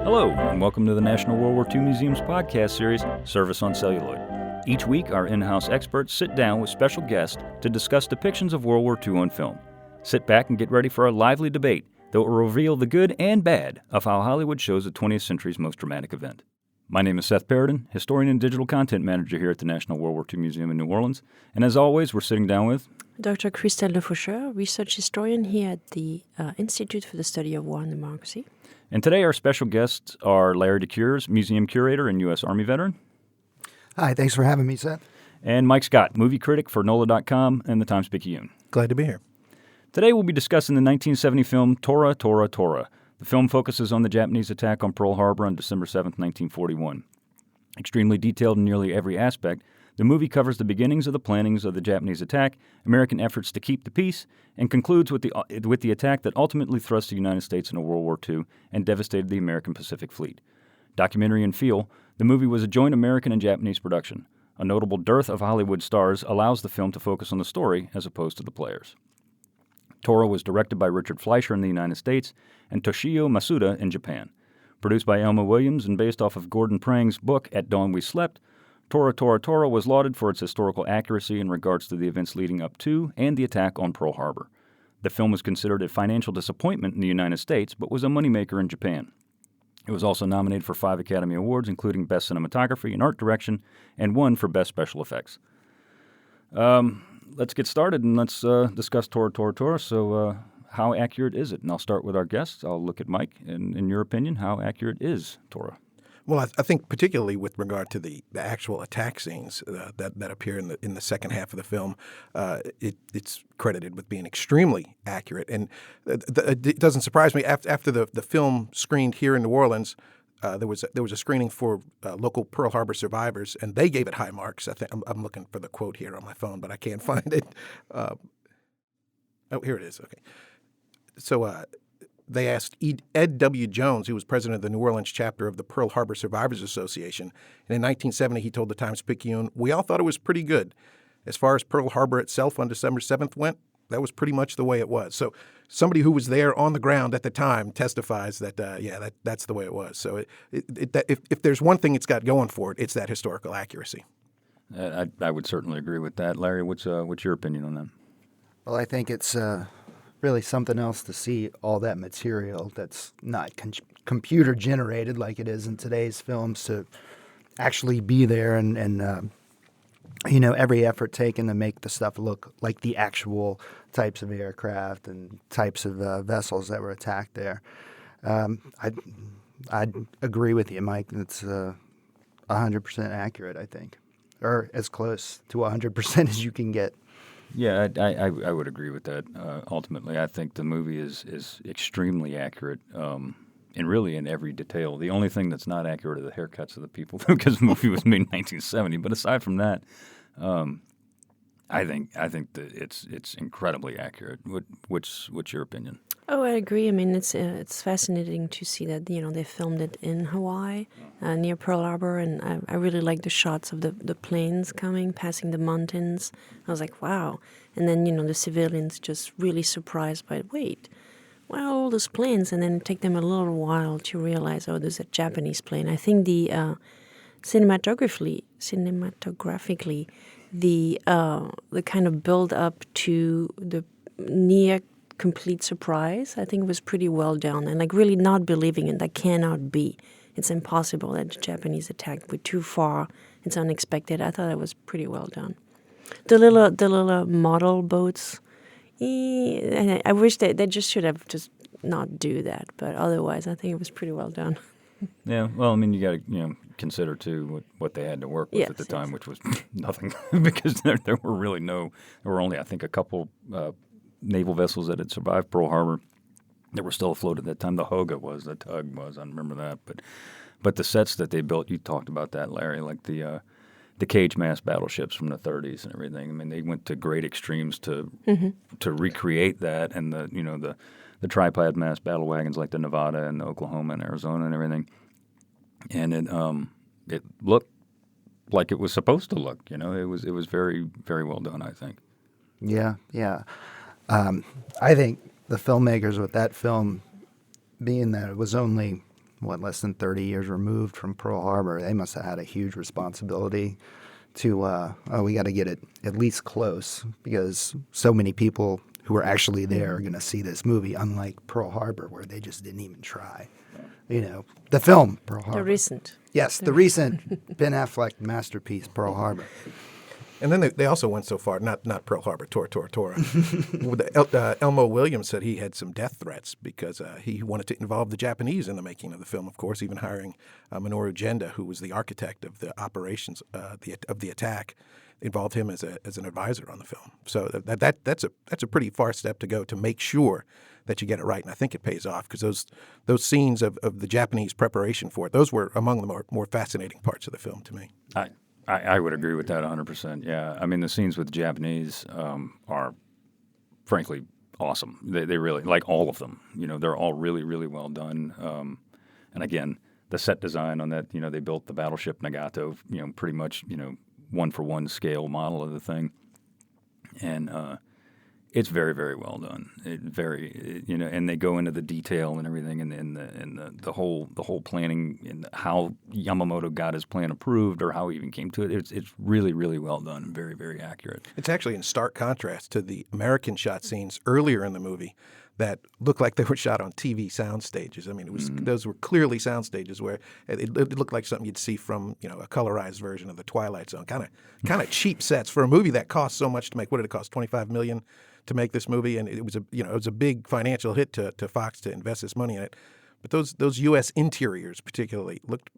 Hello, and welcome to the National World War II Museum's podcast series, Service on Celluloid. Each week, our in-house experts sit down with special guests to discuss depictions of World War II on film. Sit back and get ready for a lively debate that will reveal the good and bad of how Hollywood shows the 20th century's most dramatic event. My name is Seth Paradin, historian and digital content manager here at the National World War II Museum in New Orleans. And as always, we're sitting down with Dr. Christelle Lefaucheur, research historian here at the Institute for the Study of War and Democracy. And today our special guests are Larry DeCures, museum curator and U.S. Army veteran. Hi, thanks for having me, Seth. And Mike Scott, movie critic for NOLA.com and the Times-Picayune. Glad to be here. Today we'll be discussing the 1970 film Tora, Tora, Tora. The film focuses on the Japanese attack on Pearl Harbor on December 7, 1941. Extremely detailed in nearly every aspect, the movie covers the beginnings of the plannings of the Japanese attack, American efforts to keep the peace, and concludes with the attack that ultimately thrust the United States into World War II and devastated the American Pacific Fleet. Documentary in feel, the movie was a joint American and Japanese production. A notable dearth of Hollywood stars allows the film to focus on the story as opposed to the players. Tora was directed by Richard Fleischer in the United States and Toshio Masuda in Japan. Produced by Elma Williams and based off of Gordon Prang's book At Dawn We Slept, Tora, Tora, Tora was lauded for its historical accuracy in regards to the events leading up to and the attack on Pearl Harbor. The film was considered a financial disappointment in the United States, but was a moneymaker in Japan. It was also nominated for 5 Academy Awards, including Best Cinematography and Art Direction, and 1 for Best Special Effects. Let's get started and let's discuss Tora, Tora, Tora. So how accurate is it? And I'll start with our guests. I'll look at Mike. And in your opinion, how accurate is Tora? Well, I think particularly with regard to the actual attack scenes that appear in the second half of the film, it's credited with being extremely accurate. And it doesn't surprise me. After the film screened here in New Orleans, there was a screening for local Pearl Harbor survivors, and they gave it high marks. I think I'm looking for the quote here on my phone, but I can't find it. Oh, here it is. Okay, so. They asked Ed W. Jones, who was president of the New Orleans chapter of the Pearl Harbor Survivors Association, and in 1970 he told the Times-Picayune, "We all thought it was pretty good. As far as Pearl Harbor itself on December 7th went, that was pretty much the way it was." So somebody who was there on the ground at the time testifies that, that's the way it was. So if there's one thing it's got going for it, it's that historical accuracy. I would certainly agree with that. Larry, what's your opinion on that? Well, I think it's really something else to see all that material that's not computer generated like it is in today's films, to actually be there and every effort taken to make the stuff look like the actual types of aircraft and types of vessels that were attacked there. I'd agree with you, Mike. It's 100% accurate, I think, or as close to 100% as you can get. Yeah, I would agree with that. Ultimately, I think the movie is extremely accurate, and really in every detail. The only thing that's not accurate are the haircuts of the people, because the movie was made in 1970. But aside from that, I think that it's incredibly accurate. What's your opinion? Oh, I agree. I mean, it's fascinating to see that they filmed it in Hawaii, near Pearl Harbor, and I really like the shots of the planes passing the mountains. I was like, wow. And then the civilians just really surprised by, wait, why are all those planes? And then it take them a little while to realize, oh, there's a Japanese plane. I think the cinematographically, the kind of build up to the near complete surprise, I think it was pretty well done, and really not believing it. That cannot be. It's impossible that the Japanese attacked. We're too far. It's unexpected. I thought it was pretty well done. The little model boats. I wish they just should have just not do that. But otherwise, I think it was pretty well done. Yeah. Well, I mean, you got to consider too what they had to work with at the time, which was nothing, because there were only I think a couple naval vessels that had survived Pearl Harbor that were still afloat at that time. The Hoga was, the tug was, I remember that. But the sets that they built, you talked about that, Larry, like the cage mass battleships from the 30s and everything. I mean, they went to great extremes to recreate that, and the tripod mass battle wagons like the Nevada and the Oklahoma and Arizona and everything. And it looked like it was supposed to look. It was very, very well done, I think. Yeah. I think the filmmakers with that film, being that it was only less than 30 years removed from Pearl Harbor. They must have had a huge responsibility to, we got to get it at least close, because so many people who are actually there are going to see this movie, unlike Pearl Harbor, where they just didn't even try. The film Pearl Harbor. The recent. Yes, the recent Ben Affleck masterpiece, Pearl Harbor. And then they also went so far, not Pearl Harbor, Tora. Elmo Williams said he had some death threats because he wanted to involve the Japanese in the making of the film, of course, even hiring Minoru Genda, who was the architect of the operations of the attack, involved him as an advisor on the film. So that's a pretty far step to go to make sure that you get it right, and I think it pays off, because those scenes of the Japanese preparation for it, those were among the more fascinating parts of the film to me. I would agree with that 100%. Yeah, I mean, the scenes with the Japanese are, frankly, awesome. They really, like all of them, they're all really, really well done. And again, the set design on that, they built the battleship Nagato, pretty much, one-for-one scale model of the thing. And it's very, very well done. And they go into the detail and everything, and the whole planning and how Yamamoto got his plan approved, or how he even came to it. It's really, really well done and very, very accurate. It's actually in stark contrast to the American shot scenes earlier in the movie that looked like they were shot on TV sound stages. I mean, those were clearly sound stages where it looked like something you'd see from a colorized version of The Twilight Zone. Kind of cheap sets for a movie that cost so much to make. What did it cost? $25 million to make this movie, and it was a big financial hit to Fox to invest this money in it. But those U.S. interiors particularly looked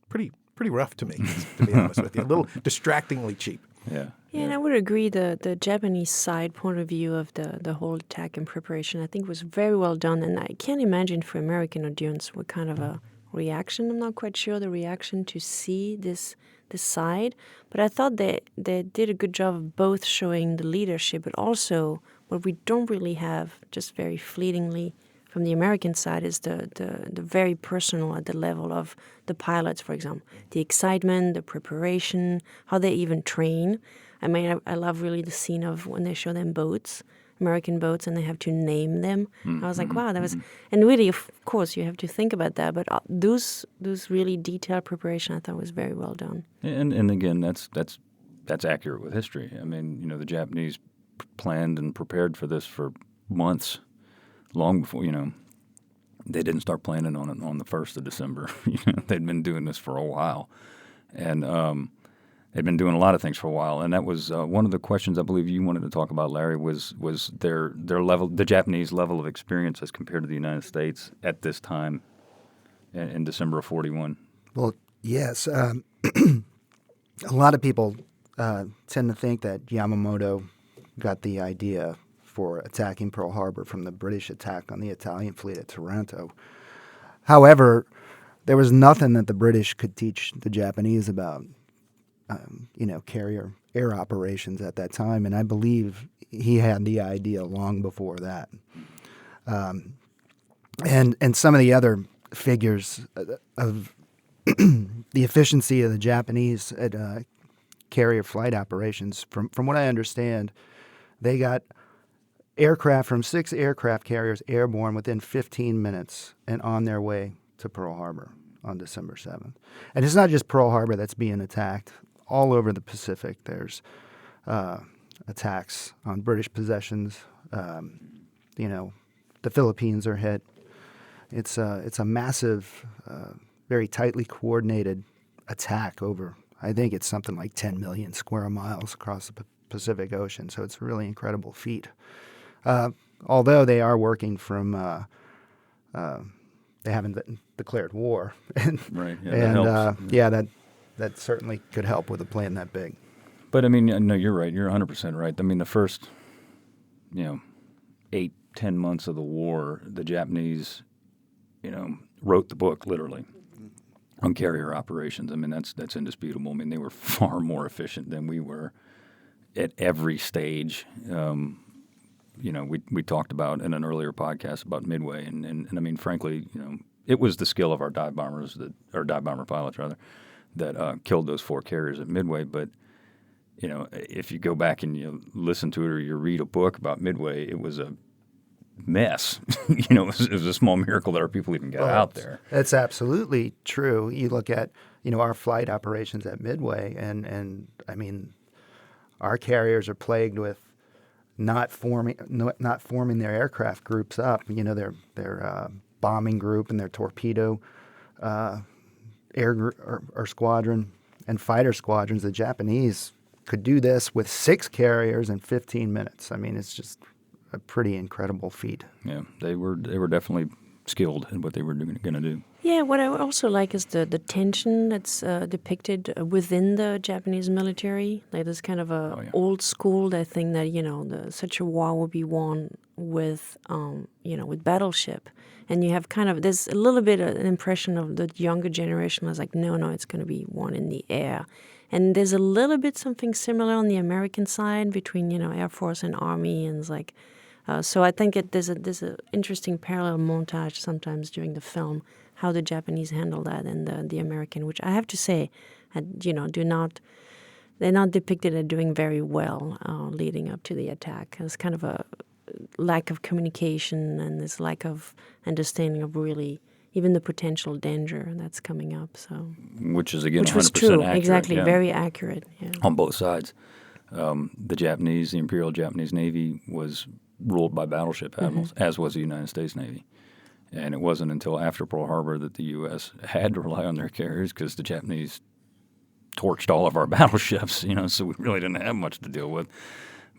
pretty rough to me, to be honest with you. A little distractingly cheap. Yeah. Yeah, and I would agree the Japanese side point of view of the whole attack and preparation, I think, was very well done. And I can't imagine for American audience what kind of a reaction. I'm not quite sure the reaction to see this side. But I thought they did a good job of both showing the leadership, but also what we don't really have, just very fleetingly from the American side, is the very personal at the level of the pilots, for example. The excitement, the preparation, how they even train. I mean, I love really the scene of when they show them boats, American boats, and they have to name them. I was like, wow, that was... And really, of course, you have to think about that, but those really detailed preparation I thought was very well done. And again, that's accurate with history. I mean, the Japanese planned and prepared for this for months, long before, they didn't start planning on it on the 1st of December. They'd been doing this for a while. And they'd been doing a lot of things for a while. And that was one of the questions I believe you wanted to talk about, Larry, was their level, the Japanese level of experience as compared to the United States at this time in December of 41. Well, yes. A lot of people tend to think that Yamamoto got the idea for attacking Pearl Harbor from the British attack on the Italian fleet at Taranto. However, there was nothing that the British could teach the Japanese about, carrier air operations at that time, and I believe he had the idea long before that. And some of the other figures of the efficiency of the Japanese at carrier flight operations, from what I understand, they got aircraft from 6 aircraft carriers airborne within 15 minutes and on their way to Pearl Harbor on December 7th. And it's not just Pearl Harbor that's being attacked. All over the Pacific, there's attacks on British possessions. The Philippines are hit. It's a massive, very tightly coordinated attack over, I think it's something like 10 million square miles across the Pacific Ocean. So it's a really incredible feat. Although they are working from, they haven't declared war. Right. Yeah, that helps. That certainly could help with a plane that big. But I mean, no, you're right. You're 100% right. I mean, the first, 8-10 months of the war, the Japanese, wrote the book literally on carrier operations. I mean, that's indisputable. I mean, they were far more efficient than we were at every stage. We talked about in an earlier podcast about Midway, and I mean, frankly, it was the skill of our dive bomber pilots rather, that killed those 4 carriers at Midway. But if you go back and you listen to it or you read a book about Midway, it was a mess. It was a small miracle that our people even got out there. That's absolutely true. You look at, our flight operations at Midway, and I mean, our carriers are plagued with not forming their aircraft groups up. Their bombing group and their torpedo or squadron and fighter squadrons. The Japanese could do this with 6 carriers in 15 minutes. I mean, it's just a pretty incredible feat. Yeah, they were definitely skilled in what they were going to do. Yeah, what I also like is the tension that's depicted within the Japanese military. Like there's kind of a old school that think that such a war will be won with with battleship, and you have there's a little bit of an impression of the younger generation was like no, it's going to be won in the air, and there's a little bit something similar on the American side between Air Force and Army, and it's like. So I think there's a interesting parallel montage sometimes during the film, how the Japanese handle that and the American, which I have to say, they're not depicted as doing very well leading up to the attack. There's kind of a lack of communication and this lack of understanding of really even the potential danger that's coming up. So which is again 100% was true, accurate, exactly, very accurate. Yeah. On both sides. The Imperial Japanese Navy was ruled by battleship admirals, as was the United States Navy. And it wasn't until after Pearl Harbor that the U.S. had to rely on their carriers because the Japanese torched all of our battleships, so we really didn't have much to deal with.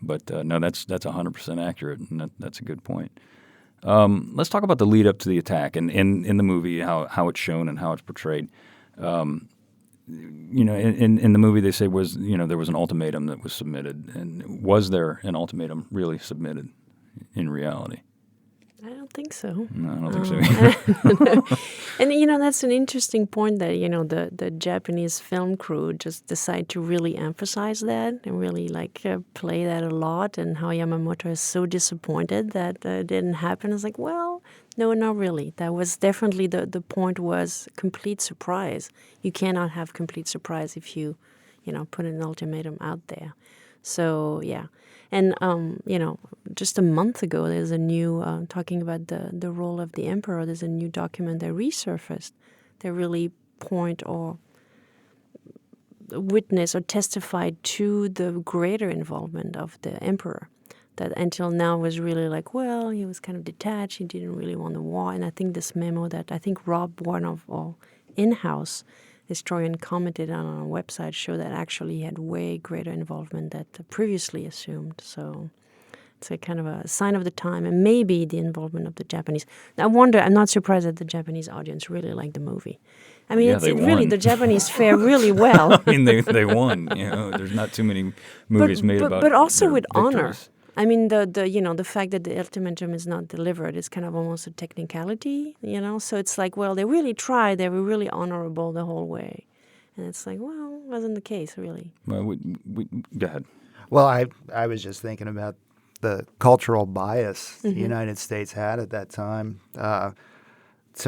But no, that's 100% accurate, and that's a good point. Let's talk about the lead up to the attack and in the movie, how it's shown and how it's portrayed. In the movie they say there was an ultimatum that was submitted. And was there an ultimatum really submitted in reality? I don't think so. No, I don't think so either. And that's an interesting point that the Japanese film crew just decide to really emphasize that and really play that a lot, and how Yamamoto is so disappointed that it didn't happen. It's like, well, no, not really. That was definitely the point was complete surprise. You cannot have complete surprise if you put an ultimatum out there. So yeah. And, just a month ago, there's a new, talking about the role of the emperor, there's a new document that resurfaced that really point or witness or testified to the greater involvement of the emperor. That until now was really he was kind of detached, he didn't really want the war. And I think this memo that I think Rob Warren of in-house historian commented on our website show that actually he had way greater involvement than previously assumed. So it's a kind of a sign of the time, and maybe the involvement of the Japanese. I'm not surprised that the Japanese audience really liked the movie. I mean, the Japanese fare really well. I mean, they won. There's not too many movies made about. But also with victories. honor. I mean, the fact that the ultimatum is not delivered is kind of almost a technicality, So it's like, well, they really tried. They were really honorable the whole way. And it's like, well, it wasn't the case, really. Well, go ahead. Well, I was just thinking about the cultural bias the United States had at that time. To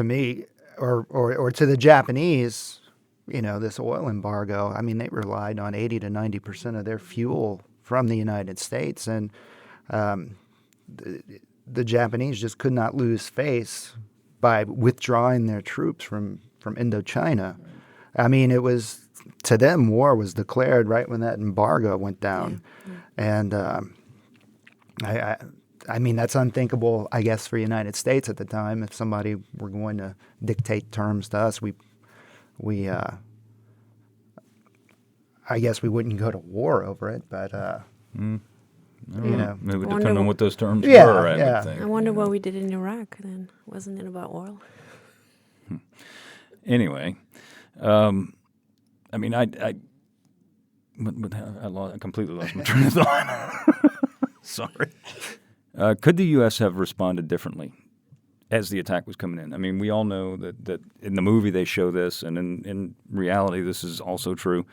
me, or to the Japanese, this oil embargo, I mean, they relied on 80 to 90% of their fuel from the United States, and the Japanese just could not lose face by withdrawing their troops from Indochina. I mean, it was, to them, war was declared right when that embargo went down. Yeah. And I mean, that's unthinkable, I guess, for the United States at the time. If somebody were going to dictate terms to us, I guess we wouldn't go to war over it, but it would depend on what those terms were. I would think. I wonder what we did in Iraq then. Wasn't it about oil? Anyway, I mean, I completely lost my train of thought. Sorry. Could the U.S. have responded differently as the attack was coming in? I mean, we all know that in the movie they show this, and in reality this is also true,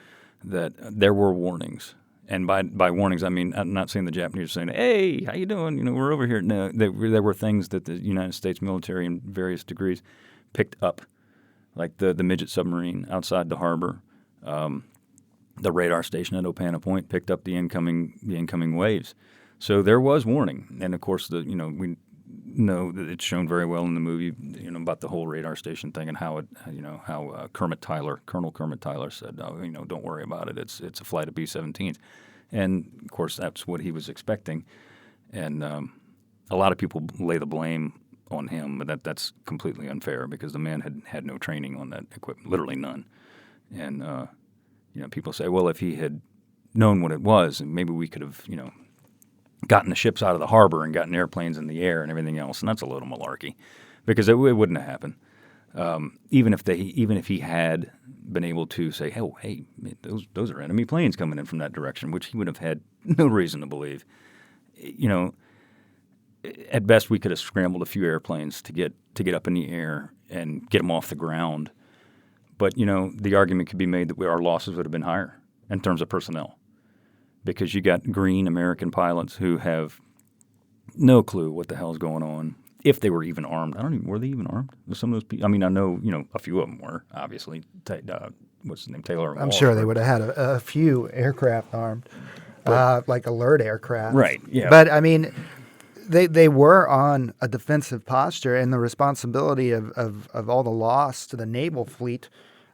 that there were warnings. And by warnings, I mean, I'm not saying the Japanese are saying, hey, how you doing? We're over here. No, there were things that the United States military in various degrees picked up, like the midget submarine outside the harbor. The radar station at Opana Point picked up the incoming waves. So there was warning. And, of course, know that it's shown very well in the movie, about the whole radar station thing and how Colonel Kermit Tyler said, don't worry about it. It's a flight of B-17s. And, of course, that's what he was expecting. And a lot of people lay the blame on him, but that's completely unfair because the man had no training on that equipment, literally none. And, people say, well, if he had known what it was, maybe we could have, gotten the ships out of the harbor and gotten airplanes in the air and everything else. And that's a little malarkey because it wouldn't have happened. Even if he had been able to say, hey, those are enemy planes coming in from that direction, which he would have had no reason to believe. At best we could have scrambled a few airplanes to get up in the air and get them off the ground. But, the argument could be made that our losses would have been higher in terms of personnel because you got green American pilots who have no clue what the hell's going on, if they were even armed. Were they even armed? Some of those people, I know, a few of them were, obviously. What's his name? Taylor and I'm Walsh sure they would have had a few aircraft armed, like alert aircraft. Right, yeah. But, they were on a defensive posture, and the responsibility of all the loss to the naval fleet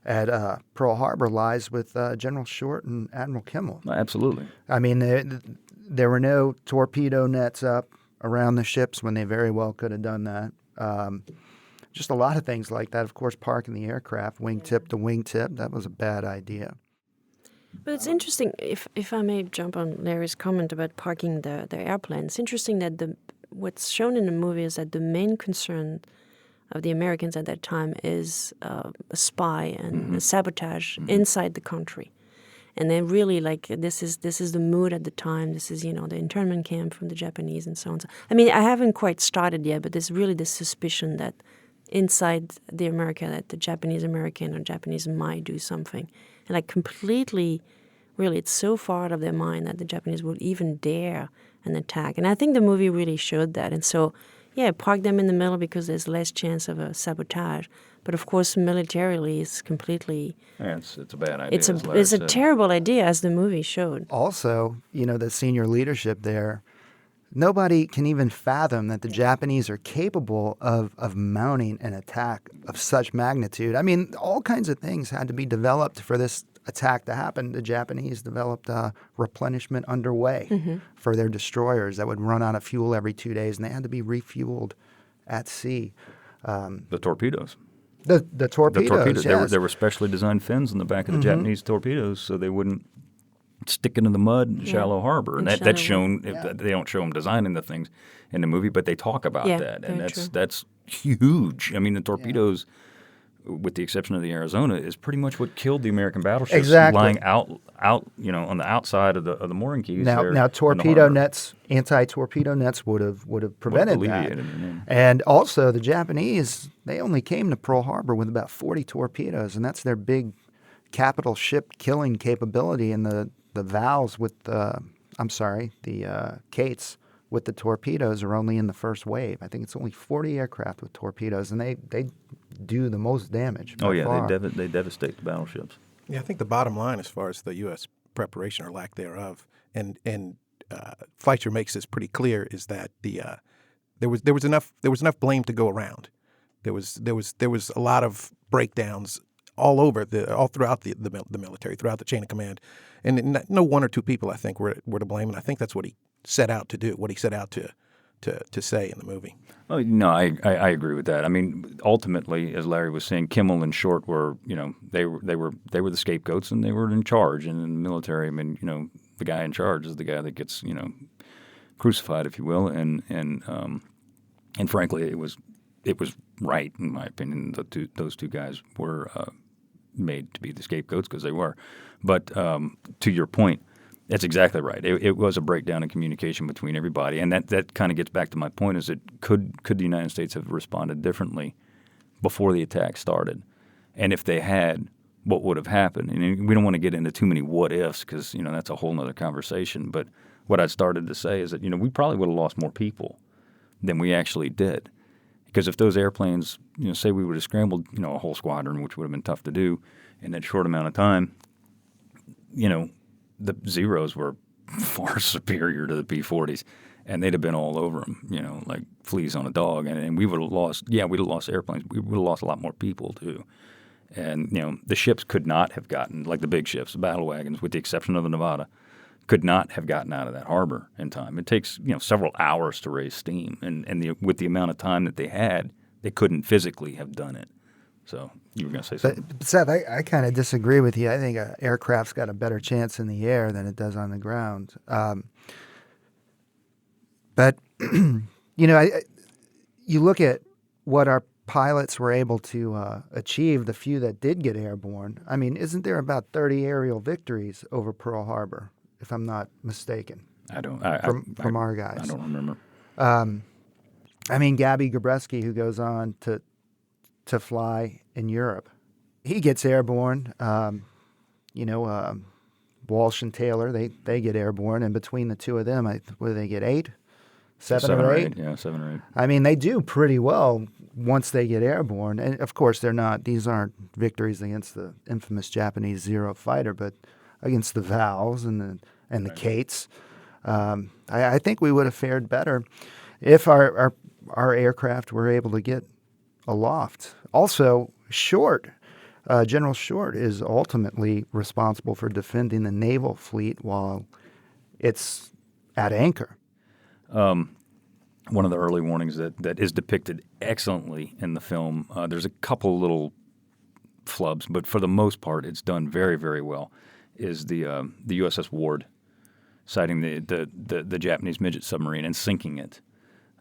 at Pearl Harbor lies with General Short and Admiral Kimmel. Absolutely. There were no torpedo nets up around the ships when they very well could have done that. Just a lot of things like that. Of course, parking the aircraft wingtip to wingtip, that was a bad idea. But it's interesting, if I may jump on Larry's comment about parking the airplane. It's interesting that what's shown in the movie is that the main concern of the Americans at that time is a spy and a sabotage inside the country. And then really, this is the mood at the time. This is, the internment camp from the Japanese and so on. I haven't quite started yet, but there's really this suspicion that inside the America, that the Japanese American or Japanese might do something. And completely, really, it's so far out of their mind that the Japanese would even dare an attack. And I think the movie really showed that. And so, park them in the middle because there's less chance of a sabotage. But of course, militarily, it's completely... Yeah, it's a bad idea. It's a terrible idea, as the movie showed. Also, the senior leadership there, nobody can even fathom that the Japanese are capable of mounting an attack of such magnitude. All kinds of things had to be developed for this attack to happen. The Japanese developed replenishment underway for their destroyers that would run out of fuel every 2 days, and they had to be refueled at sea. The torpedoes. The torpedoes, yes. There were specially designed fins in the back of the Japanese torpedoes so they wouldn't stick into the mud in shallow harbor. And that's shown. They don't show them designing the things in the movie, but they talk about that. And that's huge. The torpedoes, with the exception of the Arizona, is pretty much what killed the American battleships lying out on the outside of the mooring keys. Now torpedo nets, anti-torpedo nets would have prevented that. And also the Japanese, they only came to Pearl Harbor with about 40 torpedoes, and that's their big capital ship killing capability. And the valves with the Kates with the torpedoes are only in the first wave. I think it's only 40 aircraft with torpedoes, and they do the most damage. Far. They devastate the battleships. Yeah, I think the bottom line, as far as the U.S. preparation or lack thereof, and Fleischer makes this pretty clear, is that there was enough blame to go around. There was a lot of breakdowns all throughout the military, throughout the chain of command, and no one or two people, I think, were to blame, and I think that's what he set out to do, what he set out to say in the movie. Oh no, I agree with that. Ultimately, as Larry was saying, Kimmel and Short were they were the scapegoats and they were in charge. And in the military, the guy in charge is the guy that gets crucified, if you will. And frankly, it was right in my opinion. Those two guys were made to be the scapegoats because they were. But to your point, that's exactly right. It was a breakdown in communication between everybody, and that kind of gets back to my point: is that could the United States have responded differently before the attack started, and if they had, what would have happened? And we don't want to get into too many what ifs because that's a whole other conversation. But what I started to say is that we probably would have lost more people than we actually did, because if those airplanes, say we would have scrambled, a whole squadron, which would have been tough to do in that short amount of time, the Zeros were far superior to the P-40s. and they'd have been all over them, like fleas on a dog, and we would have lost. Yeah, we'd have lost airplanes. We would have lost a lot more people too. And the ships could not have gotten, like the big ships, the battle wagons, with the exception of the Nevada, could not have gotten out of that harbor in time. It takes several hours to raise steam, and with the amount of time that they had, they couldn't physically have done it. So you were going to say something? But Seth, I kind of disagree with you. I think an aircraft's got a better chance in the air than it does on the ground. But you look at what our pilots were able to achieve, the few that did get airborne. I mean, isn't there about 30 aerial victories over Pearl Harbor, if I'm not mistaken? From our guys. I don't remember. I mean, Gabby Gabreski, who goes on to fly in Europe, he gets airborne. Walsh and Taylor, they get airborne, and between the two of them, what do they get, 8? Seven or eight? Yeah, 7 or 8. I mean, they do pretty well once they get airborne. And, of course, these aren't victories against the infamous Japanese Zero fighter, but against the Vals and the Kates. I think we would have fared better if our aircraft were able to get aloft. Also, General Short is ultimately responsible for defending the naval fleet while it's at anchor. One of the early warnings that is depicted excellently in the film, there's a couple little flubs, but for the most part it's done very, very well, is the USS Ward sighting the Japanese midget submarine and sinking it.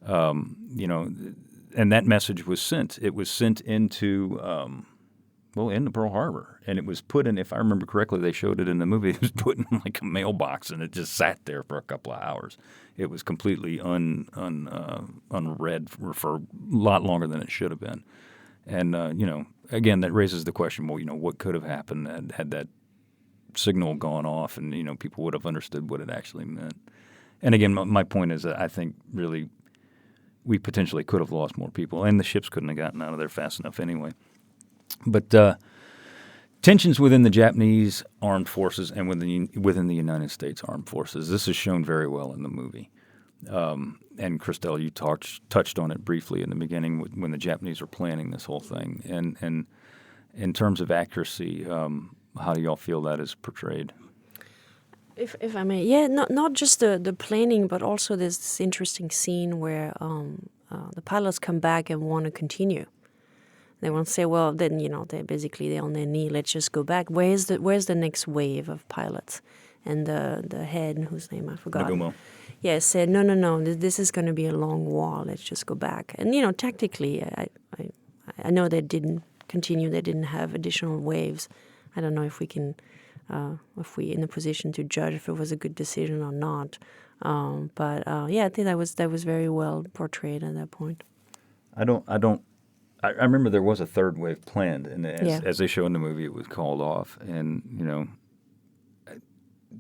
And that message was sent. It was sent into Pearl Harbor, and it was put in, if I remember correctly, they showed it in the movie, it was put in like a mailbox, and it just sat there for a couple of hours. It was completely unread for a lot longer than it should have been. And, again, that raises the question, what could have happened had that signal gone off and, people would have understood what it actually meant. And, again, my point is that I think really we potentially could have lost more people, and the ships couldn't have gotten out of there fast enough anyway. But tensions within the Japanese armed forces and within the United States armed forces, this is shown very well in the movie. And Christelle, you touched on it briefly in the beginning when the Japanese were planning this whole thing. And in terms of accuracy, how do y'all feel that is portrayed? If I may, not just the planning, but also this interesting scene where the pilots come back and want to continue. They won't say, well, then, they're on their knee. Let's just go back. Where's the next wave of pilots? And the head, whose name I forgot. Nagumo. Yeah, said, no, this is going to be a long war. Let's just go back. And, tactically, I know they didn't continue. They didn't have additional waves. I don't know if we can, if we're in a position to judge if it was a good decision or not. But I think that was very well portrayed at that point. I remember there was a third wave planned, and as they show in the movie, it was called off. And,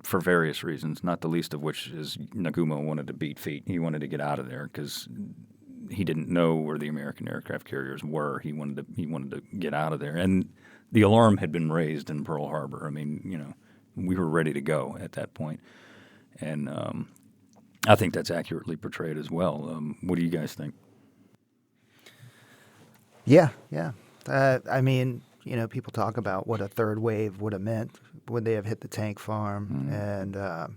for various reasons, not the least of which is Nagumo wanted to beat feet. He wanted to get out of there because he didn't know where the American aircraft carriers were. He wanted to get out of there. And the alarm had been raised in Pearl Harbor. I mean, we were ready to go at that point. And I think that's accurately portrayed as well. What do you guys think? Yeah. I mean, people talk about what a third wave would have meant. Would they have hit the tank farm and the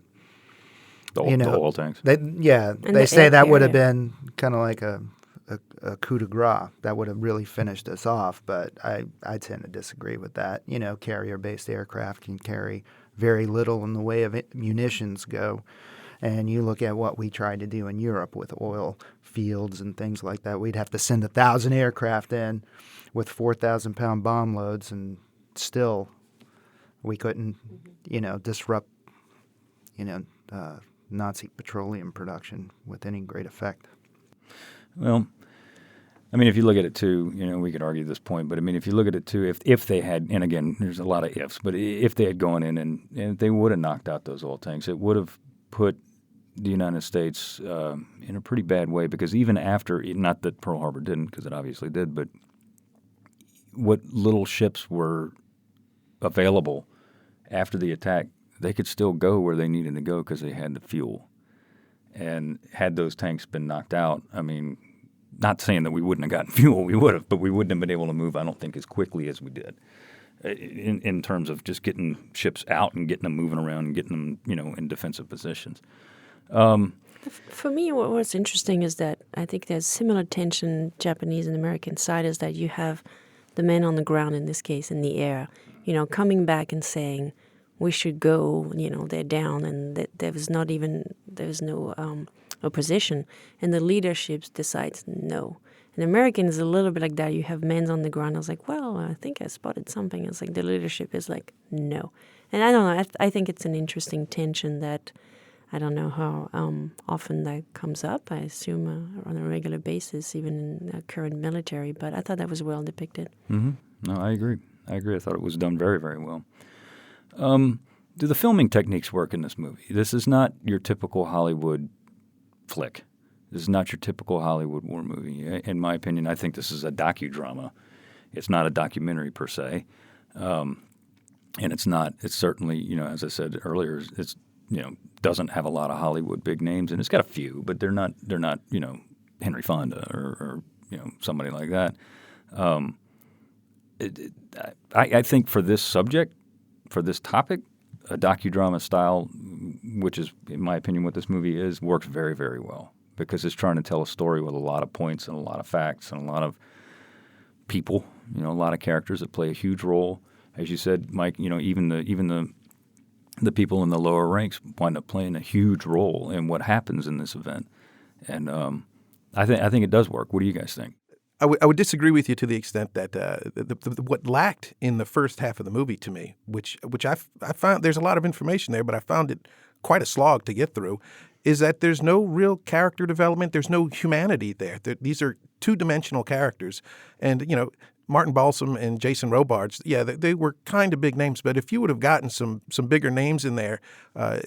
oil tanks? They say that would have been kind of like a coup de grace. That would have really finished us off. But I tend to disagree with that. Carrier-based aircraft can carry very little in the way of munitions go. And you look at what we tried to do in Europe with oil fields and things like that. We'd have to send 1,000 aircraft in with 4,000-pound bomb loads, and still we couldn't, disrupt, Nazi petroleum production with any great effect. Well, I mean, if you look at it too, we could argue this point, but I mean, if you look at it too, if they had, and again, there's a lot of ifs, but if they had gone in and they would have knocked out those oil tanks, it would have put the United States in a pretty bad way, because even after, not that Pearl Harbor didn't, because it obviously did, but what little ships were available after the attack, they could still go where they needed to go because they had the fuel. And had those tanks been knocked out, I mean, not saying that we wouldn't have gotten fuel, we would have, but we wouldn't have been able to move, I don't think, as quickly as we did in terms of just getting ships out and getting them moving around and getting them, in defensive positions. For me, what's interesting is that I think there's similar tension, Japanese and American side, is that you have the men on the ground, in this case, in the air, coming back and saying, we should go, they're down, and there's no opposition. And the leadership decides no. And American is a little bit like that. You have men on the ground. I was like, well, I think I spotted something. It's like the leadership is like, no. And I don't know. I think it's an interesting tension that I don't know how often that comes up. I assume on a regular basis, even in the current military. But I thought that was well depicted. Mm-hmm. No, I agree. I thought it was done very, very well. Do the filming techniques work in this movie? This is not your typical Hollywood flick. This is not your typical Hollywood war movie. In my opinion, I think this is a docudrama. It's not a documentary per se. And it's certainly, as I said earlier, it's, doesn't have a lot of Hollywood big names, and it's got a few, but they're not, Henry Fonda or somebody like that. I think for this subject, for this topic, a docudrama style, which is, in my opinion, what this movie is, works very, very well because it's trying to tell a story with a lot of points and a lot of facts and a lot of people, a lot of characters that play a huge role. As you said, Mike, even the people in the lower ranks wind up playing a huge role in what happens in this event. And I think it does work. What do you guys think? I would disagree with you to the extent that what lacked in the first half of the movie to me, which I found there's a lot of information there, but I found it quite a slog to get through, is that there's no real character development. There's no humanity there. These are two-dimensional characters. And, Martin Balsam and Jason Robards, they were kind of big names, but if you would have gotten some bigger names in there,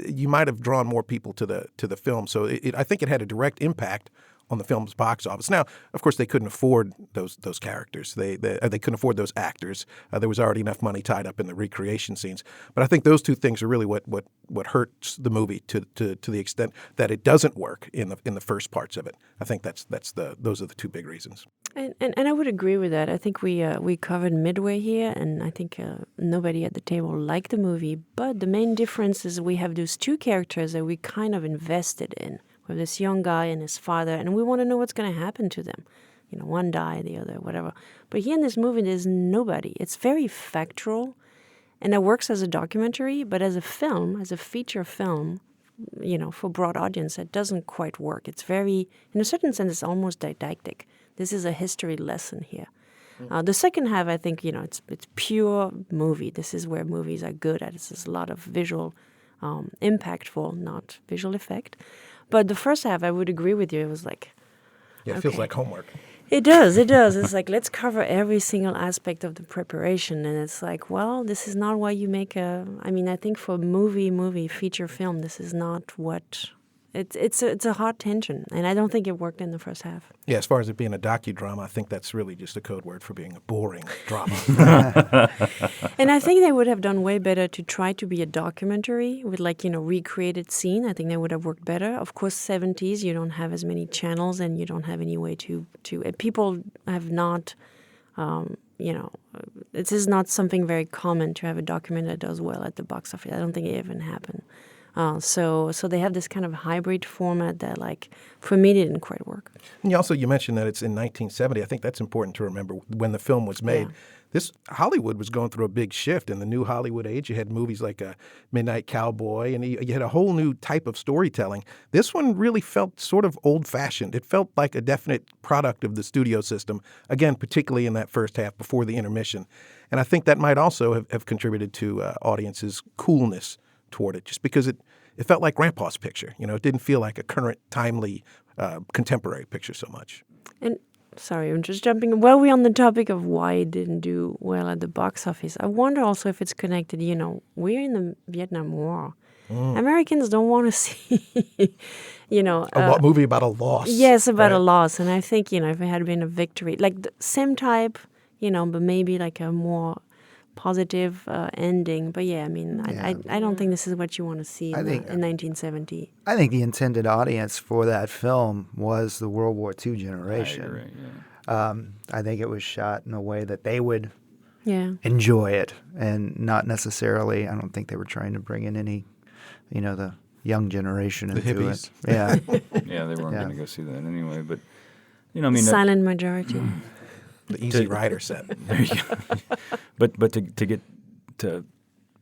you might have drawn more people to the film. So I think it had a direct impact on the film's box office. Now, of course, they couldn't afford those characters. They couldn't afford those actors. There was already enough money tied up in the recreation scenes. But I think those two things are really what hurts the movie to the extent that it doesn't work in the first parts of it. I think those are the two big reasons. And I would agree with that. I think we covered midway here, and I think nobody at the table liked the movie. But the main difference is we have those two characters that we kind of invested in. We have this young guy and his father, and we want to know what's going to happen to them. One died, the other, whatever. But here in this movie, there's nobody. It's very factual, and it works as a documentary, but as a film, as a feature film, for broad audience, it doesn't quite work. It's very, in a certain sense, it's almost didactic. This is a history lesson here. The second half, I think, it's pure movie. This is where movies are good at. It's a lot of visual, impactful, not visual effect. But the first half, I would agree with you. It was like, it feels like homework. It does. It's like, let's cover every single aspect of the preparation. And it's like, well, this is not why you make I think for movie, feature film, this is not what... It's a hard tension, and I don't think it worked in the first half. Yeah, as far as it being a docudrama, I think that's really just a code word for being a boring drama. And I think they would have done way better to try to be a documentary with recreated scene. I think that would have worked better. Of course, 70s, you don't have as many channels, and you don't have any way to people have not, this is not something very common to have a documentary that does well at the box office. I don't think it even happened. So they have this kind of hybrid format that, for me, didn't quite work. And you mentioned that it's in 1970. I think that's important to remember when the film was made. Yeah. Hollywood was going through a big shift in the new Hollywood age. You had movies like Midnight Cowboy, and you had a whole new type of storytelling. This one really felt sort of old-fashioned. It felt like a definite product of the studio system, again, particularly in that first half before the intermission. And I think that might also have contributed to audiences' coolness toward it, just because it felt like Grandpa's picture. It didn't feel like a current, timely, contemporary picture so much. And sorry, I'm just jumping. While we're on the topic of why it didn't do well at the box office, I wonder also if it's connected. We're in the Vietnam War. Americans don't want to see, a movie about a loss. Yes, about a loss. And I think, if it had been a victory, like the same type, but maybe like a more positive ending. But yeah, I mean, I don't think this is what you want to see in 1970. I think the intended audience for that film was the World War II generation. I agree, yeah. I think it was shot in a way that they would Yeah. enjoy it, and not necessarily. I don't think they were trying to bring in any, the young generation into hippies. it. Yeah, Yeah, they weren't Yeah. going to go see that anyway. But, I mean... Silent majority. The Easy Rider set. There you go. But to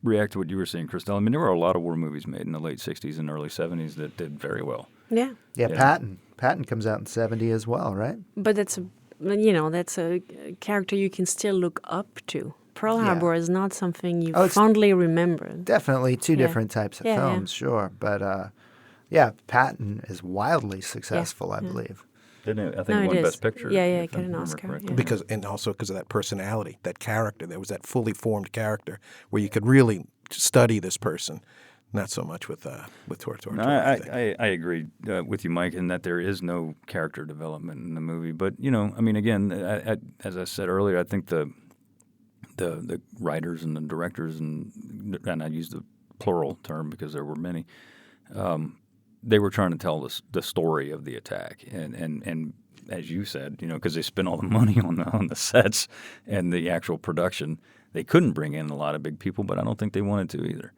react to what you were saying, Christelle, I mean, there were a lot of war movies made in the late 60s and early 70s that did very well. Yeah. yeah. Yeah. Patton comes out in '70 as well, right? But that's a character you can still look up to. Pearl Yeah. Harbor is not something you Oh, it's- fondly remember. Definitely two different types of Yeah, yeah. films, sure. But Patton is wildly successful, I believe. Didn't it? I think No, it it won is. Best Picture. Yeah, yeah, if I get an remember Oscar, correctly. yeah. And also because of that personality, that character. There was that fully formed character where you could really study this person. Not so much with Tora. No, I think. I agree with you, Mike, in that there is no character development in the movie. But I mean, again, as I said earlier, I think the writers and the directors, and I use the plural term because there were many, they were trying to tell the story of the attack, and as you said, because they spent all the money on the sets and the actual production, they couldn't bring in a lot of big people, but I don't think they wanted to either.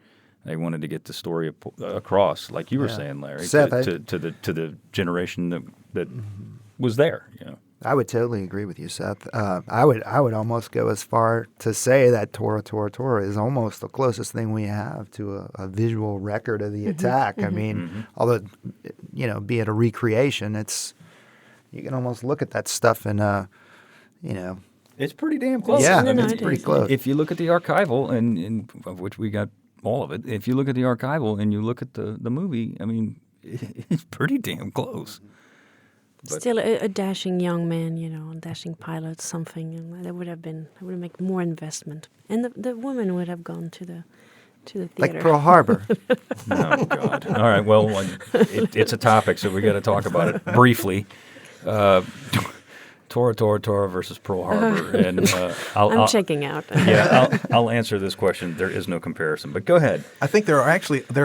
They wanted to get the story across, like you were saying, Larry, Seth, to the generation that was there. I would totally agree with you, Seth. I would almost go as far to say that Tora is almost the closest thing we have to a visual record of the attack. I mean, although be it a recreation, you can almost look at that stuff and It's pretty damn close. yeah, No, it's it pretty is. close. If you look at the archival, and of which we got all of it, if you look at the archival and you look at the movie, I mean, it's pretty damn close. But- Still a dashing young man, a dashing pilot, something, and that would have made more investment, and the woman would have gone to the theater. Like Pearl Harbor. Oh, God. All right, well, it's a topic, so we got to talk about it briefly. Tora versus Pearl Harbor, and I'm checking out. Yeah, I'll answer this question. There is no comparison, but go ahead. I think there are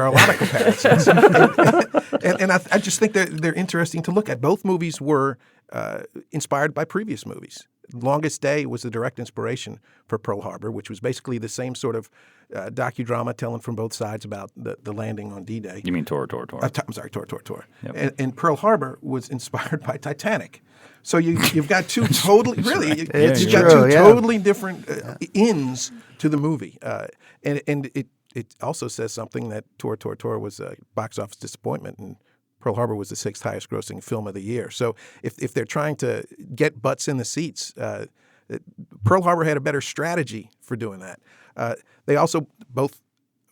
a lot of comparisons, and I just think they're interesting to look at. Both movies were inspired by previous movies. Longest Day was the direct inspiration for Pearl Harbor, which was basically the same sort of docudrama telling from both sides about the landing on D-Day. You mean Tora? I'm sorry, Tora. Yep. And Pearl Harbor was inspired by Titanic. So you've got two totally you've got two totally different ends to the movie, and it also says something that Tora was a box office disappointment, and Pearl Harbor was the 6th highest grossing film of the year. So if they're trying to get butts in the seats, Pearl Harbor had a better strategy for doing that. They also both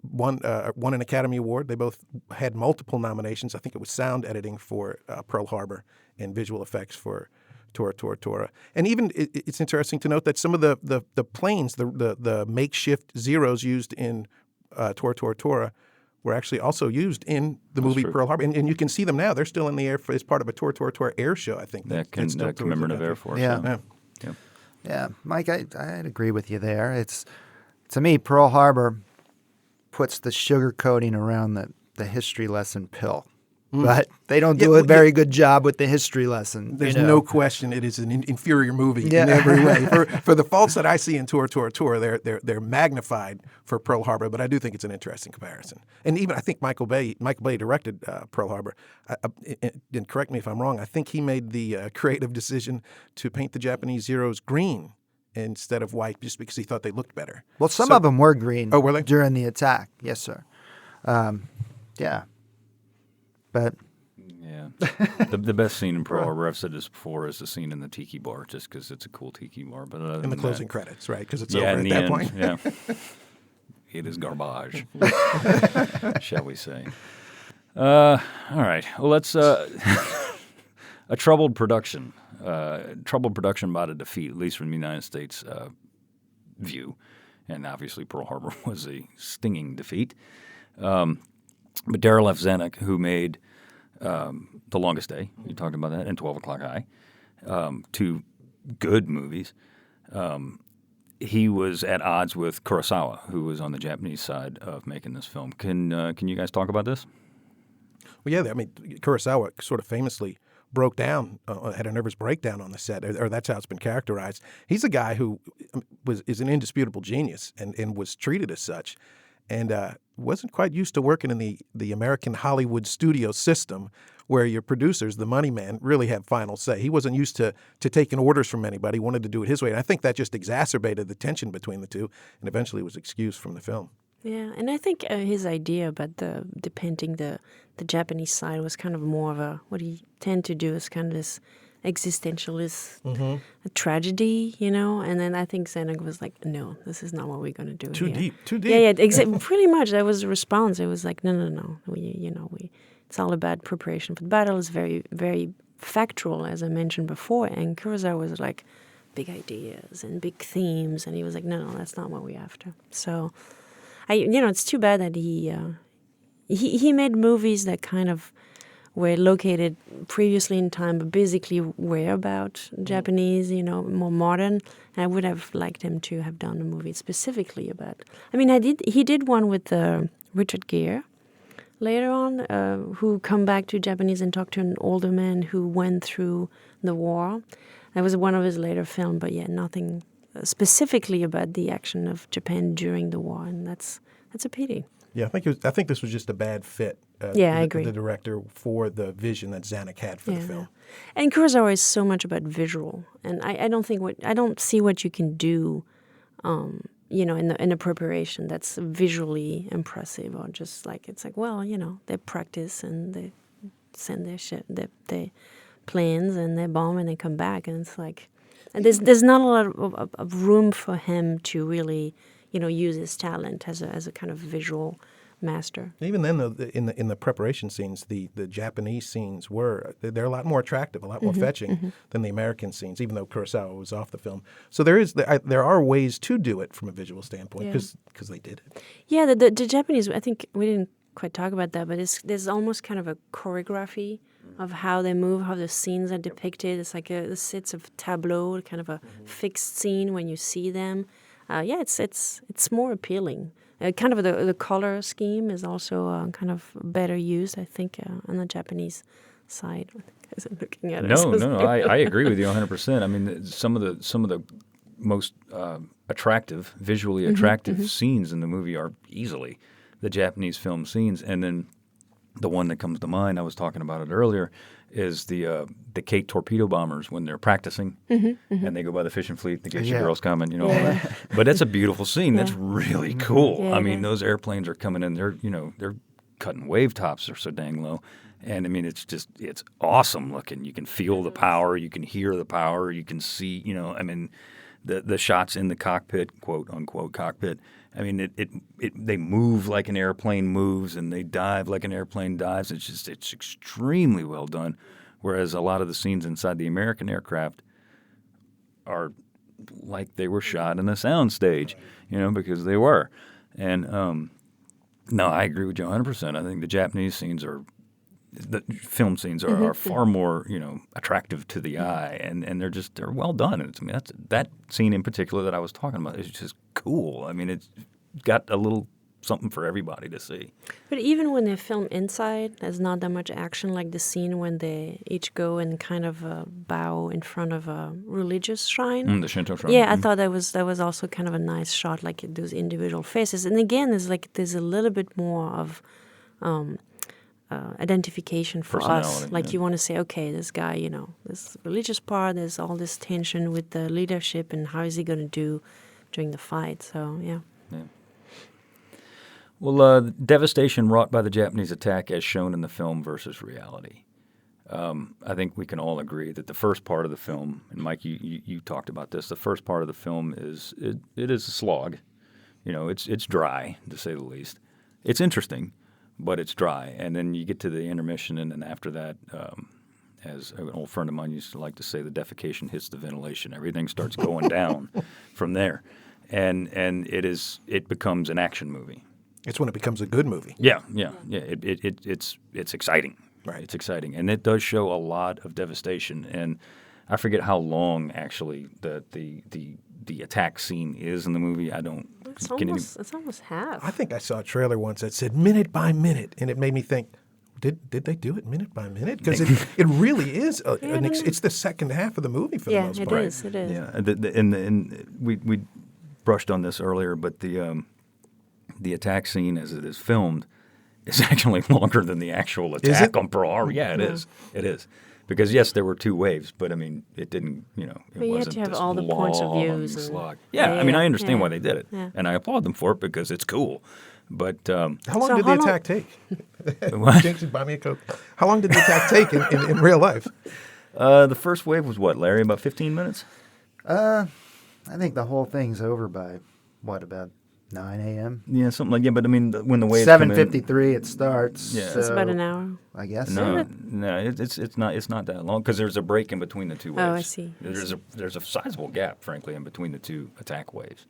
won an Academy Award. They both had multiple nominations. I think it was sound editing for Pearl Harbor and visual effects for Tora. And even it's interesting to note that some of the planes, the makeshift Zeros used in Tora were actually also used in the movie true. Pearl Harbor. And you can see them now. They're still in the air as part of a Tora air show, I think. That still commemorative Air Force. Yeah. Yeah. Yeah, Mike, I'd agree with you there. It's, to me, Pearl Harbor puts the sugar coating around the history lesson pill. But they don't do a very good job with the history lesson. There's no question it is an inferior movie Yeah. in every way. For the faults that I see in Tora, they're magnified for Pearl Harbor, but I do think it's an interesting comparison. And even I think Michael Bay directed Pearl Harbor. And correct me if I'm wrong, I think he made the creative decision to paint the Japanese Zeros green instead of white just because he thought they looked better. Well, some of them were green Oh, were they? during the attack. Yes, sir. Yeah. But Yeah. The best scene in Pearl Harbor, I've said this before, is the scene in the tiki bar, just because it's a cool tiki bar. But other In than the that- closing credits, right? Because it's yeah, over in at the that end, point. yeah. It is garbage, shall we say. All right. Well, let's... a troubled production. Troubled production about a defeat, at least from the United States view. And obviously Pearl Harbor was a stinging defeat. But Darryl F. Zanuck, who made The Longest Day, you talked about that, and 12 O'Clock High, two good movies, he was at odds with Kurosawa, who was on the Japanese side of making this film. Can you guys talk about this? Well, yeah, I mean, Kurosawa sort of famously broke down, had a nervous breakdown on the set, or that's how it's been characterized. He's a guy who is an indisputable genius and was treated as such, and wasn't quite used to working in the American Hollywood studio system, where your producers, the money man, really have final say. He wasn't used to taking orders from anybody. He wanted to do it his way, and I think that just exacerbated the tension between the two, and eventually was excused from the film. Yeah, and I think his idea about depicting the Japanese side was kind of more of what he tend to do is kind of this existentialist a tragedy, and then I think Zanuck was like, no, this is not what we're going to do Too here. deep. Yeah, pretty much that was the response. It was like, no, it's all about preparation for the battle. It's very, very factual, as I mentioned before, and Kurosawa was like big ideas and big themes, and he was like, no, that's not what we're after. So it's too bad that he made movies that kind of were located previously in time, but basically were about Japanese, more modern. And I would have liked him to have done a movie specifically about. I mean, he did one with Richard Gere later on, who come back to Japanese and talk to an older man who went through the war. That was one of his later films, but yeah, nothing specifically about the action of Japan during the war, and that's a pity. Yeah, I think this was just a bad fit. I agree. The director for the vision that Zanuck had for the film. And Kurosawa is so much about visual, and I don't see what you can do, in a preparation that's visually impressive, or just like it's like, well, they practice and they send their plans and they bomb and they come back, and it's like. And there's not a lot of room for him to really, use his talent as a kind of visual master. Even then, though, in the preparation scenes, the Japanese scenes they're a lot more attractive, a lot more fetching than the American scenes. Even though Kurosawa was off the film, so there are ways to do it from a visual standpoint because they did it. Yeah, the Japanese. I think we didn't quite talk about that, but there's almost kind of a choreography of how they move, how the scenes are depicted. It's like it's a tableau, kind of a fixed scene when you see them. It's more appealing. Kind of the color scheme is also kind of better used, I think, on the Japanese side. As I'm looking at it. No, I agree with you 100%. I mean, some of the most visually attractive scenes in the movie are easily the Japanese film scenes, and then the one that comes to mind, I was talking about it earlier, is the Kate torpedo bombers when they're practicing and they go by the fishing fleet, the Geisha girls coming, all that. But that's a beautiful scene. That's really cool. Yeah, I mean, those airplanes are coming in. They're cutting wave tops. They're so dang low. And I mean, it's awesome looking. You can feel the power. You can hear the power. You can see, the shots in the cockpit, quote unquote cockpit. I mean, they move like an airplane moves, and they dive like an airplane dives. It's extremely well done. Whereas a lot of the scenes inside the American aircraft are like they were shot in a sound stage, because they were. And no, I agree with you 100%. I think the Japanese scenes the film scenes are far more, attractive to the eye, and they're well done. And that's that scene in particular that I was talking about is just cool. I mean, it's got a little something for everybody to see. But even when they film inside, there's not that much action like the scene when they each go and kind of bow in front of a religious shrine. The Shinto shrine. Yeah, I thought that was also kind of a nice shot, like those individual faces. And again, there's a little bit more of identification for us. Like you want to say, okay, this guy, this religious part, there's all this tension with the leadership and how is he going to do during the fight. So, yeah. Well, devastation wrought by the Japanese attack as shown in the film versus reality. I think we can all agree that the first part of the film, and Mike, you talked about this, the first part of the film is a slog. It's dry, to say the least. It's interesting, but it's dry. And then you get to the intermission, and then after that, as an old friend of mine used to like to say, the defecation hits the ventilation. Everything starts going down from there. And it becomes an action movie. It's when it becomes a good movie. Yeah. It's exciting. Right. It's exciting, and it does show a lot of devastation. And I forget how long actually the attack scene is in the movie. I don't. It's almost half. I think I saw a trailer once that said minute by minute, and it made me think, did they do it minute by minute? Because it really is. It's the second half of the movie for the most part. It is. Yeah, and we brushed on this earlier, but the attack scene as it is filmed is actually longer than the actual attack on Pearl Harbor. Yeah, it is. It is. Because, yes, there were 2 waves, but, I mean, it didn't, it but you wasn't had to have this all the points of views. slog. I mean, I understand why they did it, and I applaud them for it because it's cool. But how long did the attack take? James, buy me a Coke. How long did the attack take in real life? The first wave was what, Larry, about 15 minutes? I think the whole thing's over by, about 9 a.m.? Yeah, something like that. But, I mean, when the waves 7:53 it starts. Yeah. So It's about an hour. I guess. No, it's not that long because there's a break in between the 2 waves. Oh, I see. There's a sizable gap, frankly, in between the 2 attack waves.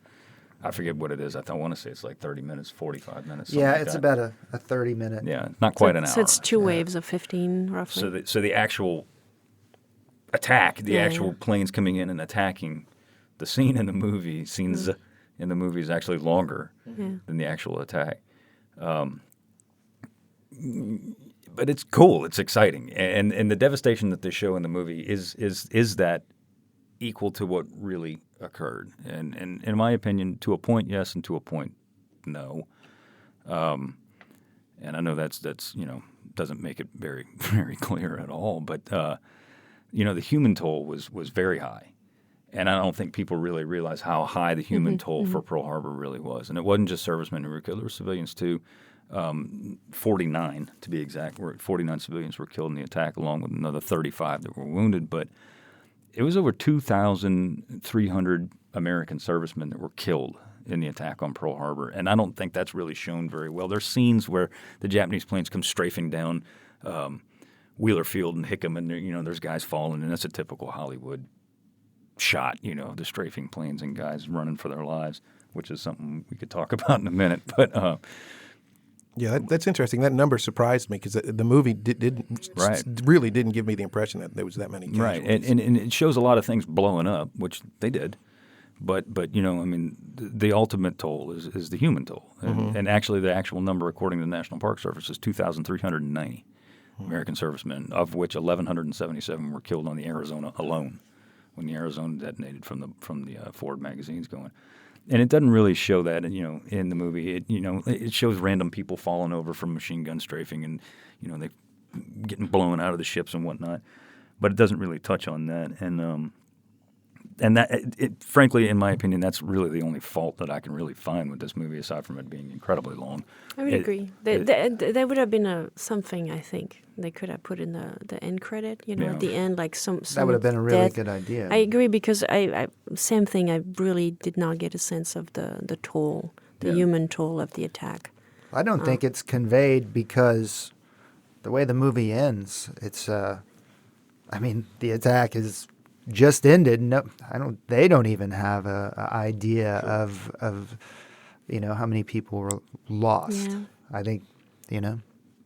I forget what it is. I want to say it's like 30 minutes, 45 minutes. Yeah, like it's that. about a 30-minute. Yeah, not quite an hour. So it's 2 waves of 15, roughly. So the actual attack, the actual planes coming in and attacking, the scene in the movie, in the movie is actually longer than the actual attack. But it's cool. It's exciting, and the devastation that they show in the movie is that equal to what really occurred? And in my opinion, to a point, yes, and to a point, no. And I know that's doesn't make it very very clear at all. But the human toll was very high. And I don't think people really realize how high the human toll for Pearl Harbor really was. And it wasn't just servicemen who were killed. There were civilians, too. 49, to be exact. 49 civilians were killed in the attack, along with another 35 that were wounded. But it was over 2,300 American servicemen that were killed in the attack on Pearl Harbor. And I don't think that's really shown very well. There's scenes where the Japanese planes come strafing down Wheeler Field and Hickam, and there's guys falling, and that's a typical Hollywood shot, the strafing planes and guys running for their lives, which is something we could talk about in a minute. But yeah, that's interesting. That number surprised me because the movie really didn't give me the impression that there was that many casualties. Right, and it shows a lot of things blowing up, which they did. But the ultimate toll is the human toll, and actually the actual number, according to the National Park Service, is 2,390 American servicemen, of which 1,177 were killed on the Arizona alone, when the Arizona detonated from the Ford magazines going. And it doesn't really show that, in the movie. It shows random people falling over from machine gun strafing and, they getting blown out of the ships and whatnot. But it doesn't really touch on that. And that, frankly, in my opinion, that's really the only fault that I can really find with this movie, aside from it being incredibly long. I would agree. There would have been something, I think, they could have put in the end credit, at the end, like some that would have been a really good idea. I agree, because I same thing, I really did not get a sense of the toll, the human toll of the attack. I don't think it's conveyed because the way the movie ends, it's, the attack is just ended. No, they don't even have a idea of how many people were lost. Yeah. I think,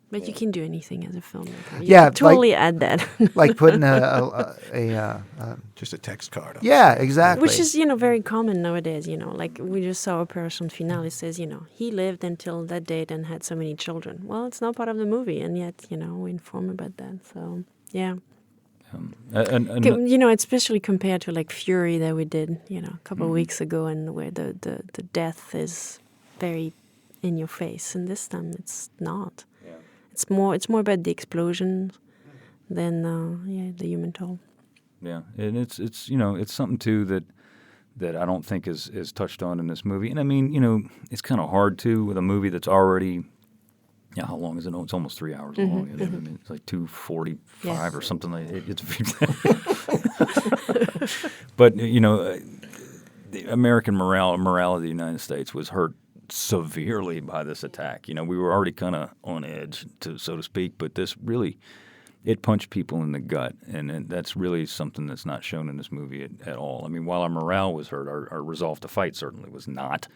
But you can do anything as a filmmaker. You Yeah, can totally add that. like putting just a text card. Yeah, exactly. Which is, very common nowadays, like we just saw Operation Finale. It says, he lived until that date and had so many children. Well, it's not part of the movie, and yet, we inform about that. So, yeah. Especially compared to like Fury that we did, a couple of weeks ago, and where the death is very in your face, and this time it's not. Yeah. It's more about the explosion than the human toll. Yeah, and it's something too that I don't think is touched on in this movie, and it's kind of hard too with a movie that's already. Yeah, how long is it? Oh, it's almost 3 hours long. It's like 2:45 or something like that. But the American morale of the United States was hurt severely by this attack. We were already kind of on edge, so to speak, but this really it punched people in the gut, and that's really something that's not shown in this movie at all. While our morale was hurt, our resolve to fight certainly was not.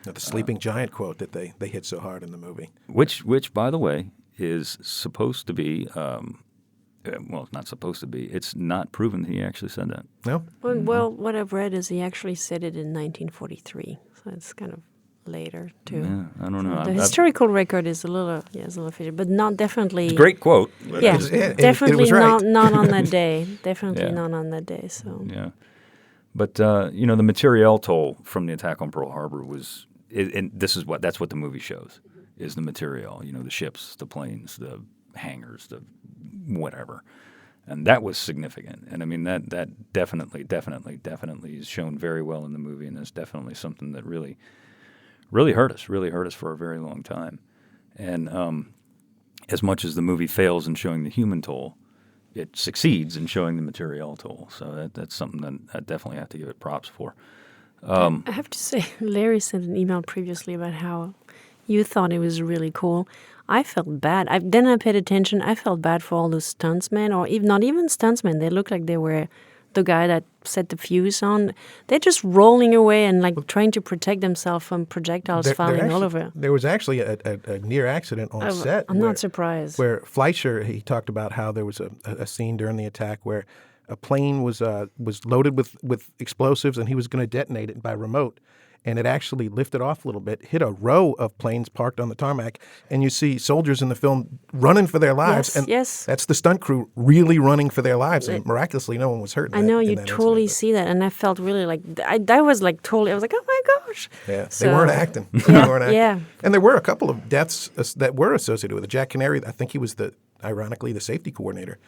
The sleeping giant quote that they hit so hard in the movie. Which, by the way, is supposed to be well, it's not supposed to be. It's not proven that he actually said that. No? Well, what I've read is he actually said it in 1943, so it's kind of later too. Yeah, I don't know. The historical record is a little fishy, but not definitely. It's a great quote. Yeah, and definitely it was right. not on that day. Definitely Yeah. not on that day. So Yeah. But, the materiel toll from the attack on Pearl Harbor was, and that's what the movie shows, is the materiel, the ships, the planes, the hangars, the whatever. And that was significant. And I mean, that definitely is shown very well in the movie, and is definitely something that really hurt us for a very long time. And as much as the movie fails in showing the human toll, it succeeds in showing the material toll. So that's something that I definitely have to give it props for. I have to say, Larry sent an email previously about how you thought it was really cool. I felt bad. Then I paid attention. I felt bad for all those stuntsmen, or not even stuntsmen. They looked like they were the guy that set the fuse on. They're just rolling away and trying to protect themselves from projectiles falling all over. There was actually a near accident on set. I'm not surprised. Where Fleischer, he talked about how there was a scene during the attack where a plane was loaded with explosives, and he was going to detonate it by remote. And it actually lifted off a little bit, hit a row of planes parked on the tarmac, and you see soldiers in the film running for their lives. Yes. That's the stunt crew really running for their lives, and miraculously no one was hurt. I know, you totally see that, and I felt really I was totally, I was like, oh my gosh. Yeah, So, they weren't acting. Yeah. And there were a couple of deaths that were associated with it. Jack Canary, I think he was ironically the safety coordinator.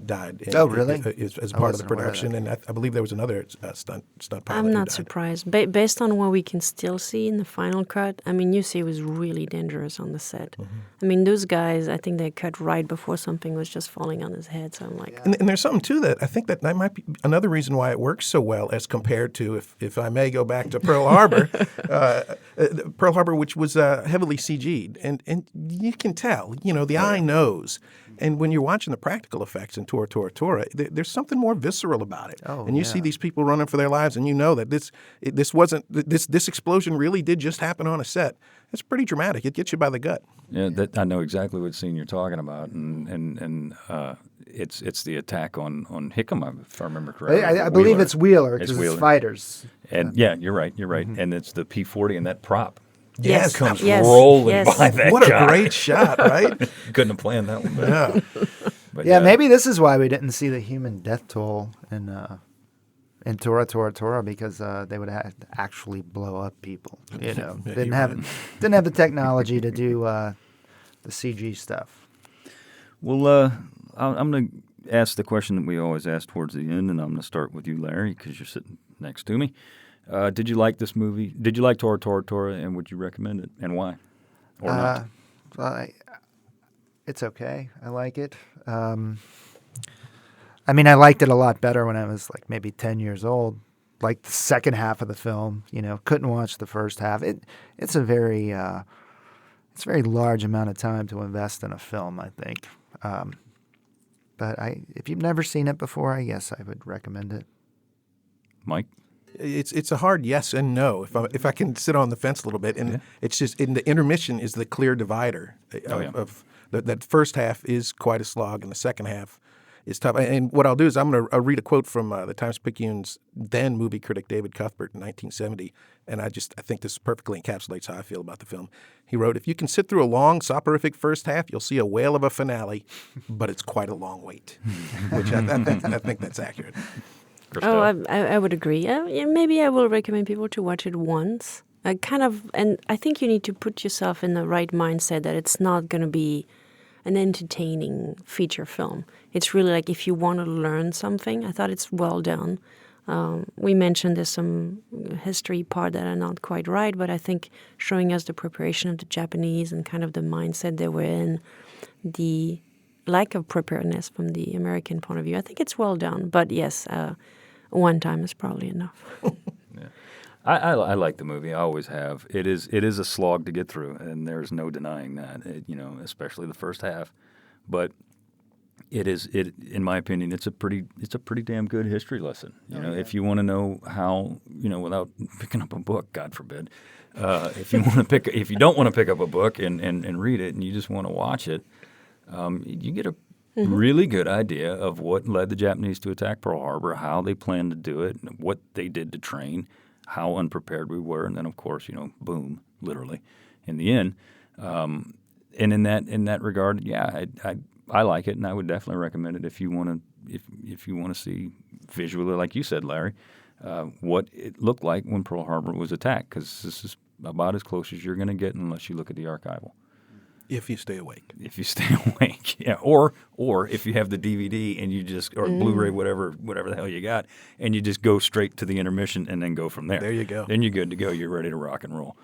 Died. Oh, really? As part of the production, and I believe there was another stunt pilot. I'm not surprised. Based on what we can still see in the final cut, I mean, you see it was really dangerous on the set. Mm-hmm. I mean, those guys, I think they cut right before something was just falling on his head. So I'm like, And there's something to that. I think that might be another reason why it works so well as compared to, if I may go back to Pearl Harbor, Pearl Harbor, which was heavily CG'd. And you can tell, the eye knows. And when you're watching the practical effects in Tora, Tora, Tora, there's something more visceral about it. Oh, and you see these people running for their lives, and you know that this explosion really did just happen on a set. It's pretty dramatic. It gets you by the gut. Yeah, I know exactly what scene you're talking about, and it's the attack on Hickam, if I remember correctly. I believe it's Wheeler because it's fighters. And yeah, you're right. Mm-hmm. And it's the P-40 and that prop. Yes, comes yes, rolling yes. by that What guy. a great shot, right? Couldn't have planned that one. Yeah. But Yeah, maybe this is why we didn't see the human death toll in Tora, Tora, Tora, because they would have to actually blow up people. Didn't have the technology to do the CG stuff. Well, I'm going to ask the question that we always ask towards the end, and I'm going to start with you, Larry, because you're sitting next to me. Did you like this movie? Did you like Tora, Tora, Tora, and would you recommend it, and why? Or not? Well, it's okay. I like it. I mean, I liked it a lot better when I was maybe 10 years old. Like the second half of the film, couldn't watch the first half. It's a very large amount of time to invest in a film, I think. But if you've never seen it before, I guess I would recommend it. Mike? It's a hard yes and no. If I can sit on the fence a little bit, and it's just the intermission is the clear divider of that first half is quite a slog, and the second half is tough. And what I'll do is I'll read a quote from the Times-Picayune's then movie critic David Cuthbert in 1970, and I think this perfectly encapsulates how I feel about the film. He wrote, "If you can sit through a long, soporific first half, you'll see a whale of a finale, but it's quite a long wait," which I think that's accurate. Oh, I would agree. Maybe I will recommend people to watch it once. And I think you need to put yourself in the right mindset that it's not going to be an entertaining feature film. It's really like if you want to learn something, I thought it's well done. We mentioned there's some history part that are not quite right, but I think showing us the preparation of the Japanese and kind of the mindset they were in, the lack of preparedness from the American point of view, I think it's well done. But yes, one time is probably enough. Yeah. I like the movie. I always have. It is a slog to get through, and there's no denying that. Especially the first half. But in my opinion, it's a pretty damn good history lesson. If you want to know how, without picking up a book, God forbid, if you don't want to pick up a book and read it, and you just want to watch it, you get a really good idea of what led the Japanese to attack Pearl Harbor, how they planned to do it, what they did to train, how unprepared we were, and then, of course, boom, literally, in the end. And in that regard, yeah, I like it, and I would definitely recommend it if you want to see visually, like you said, Larry, what it looked like when Pearl Harbor was attacked, because this is about as close as you're going to get unless you look at the archival. If you stay awake. If you stay awake, yeah. Or if you have the DVD and you just, or Blu-ray, whatever the hell you got, and you just go straight to the intermission and then go from there. There you go. Then you're good to go. You're ready to rock and roll.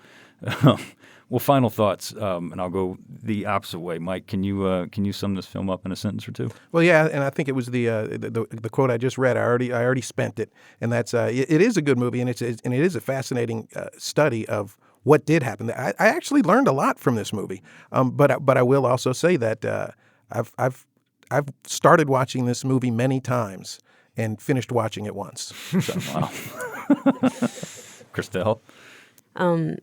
Well, final thoughts, and I'll go the opposite way. Mike, can you sum this film up in a sentence or two? Well, yeah, and I think it was the quote I just read. I already spent it, and that's it is a good movie, and it is a fascinating study of what did happen. I actually learned a lot from this movie, but I will also say that I've started watching this movie many times and finished watching it once. So. Wow, Christelle.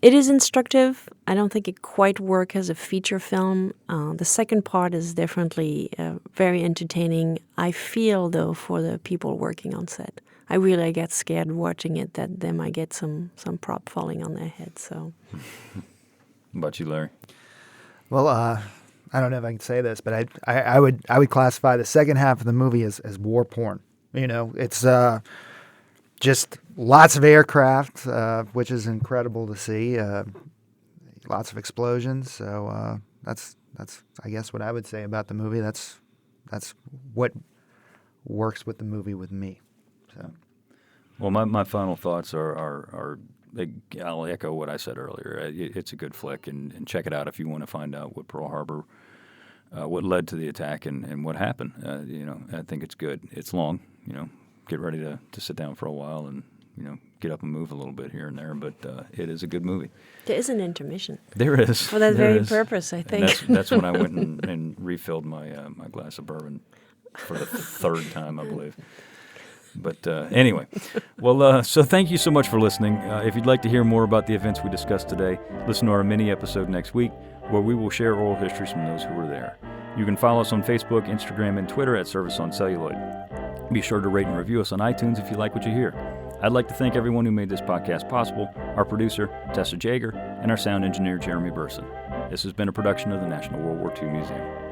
It is instructive. I don't think it quite works as a feature film. The second part is definitely very entertaining. I feel, though, for the people working on set. I really get scared watching it that they might get some prop falling on their head. So, how about you, Larry? Well, I don't know if I can say this, but I would classify the second half of the movie as war porn. It's just lots of aircraft, which is incredible to see. Lots of explosions. So that's I guess what I would say about the movie. That's what works with the movie with me. So. Well, my final thoughts are I'll echo what I said earlier. It's a good flick, and check it out if you want to find out what Pearl Harbor, what led to the attack, and what happened. I think it's good. It's long. Get ready to sit down for a while and get up and move a little bit here and there. But it is a good movie. There is an intermission. There is. For that very purpose, I think. And that's when I went and refilled my glass of bourbon for the third time, I believe. But anyway, well, so thank you so much for listening. If you'd like to hear more about the events we discussed today, listen to our mini episode next week, where we will share oral histories from those who were there. You can follow us on Facebook, Instagram, and Twitter at Service on Celluloid. Be sure to rate and review us on iTunes if you like what you hear. I'd like to thank everyone who made this podcast possible, our producer, Tessa Jager, and our sound engineer, Jeremy Burson. This has been a production of the National World War II Museum.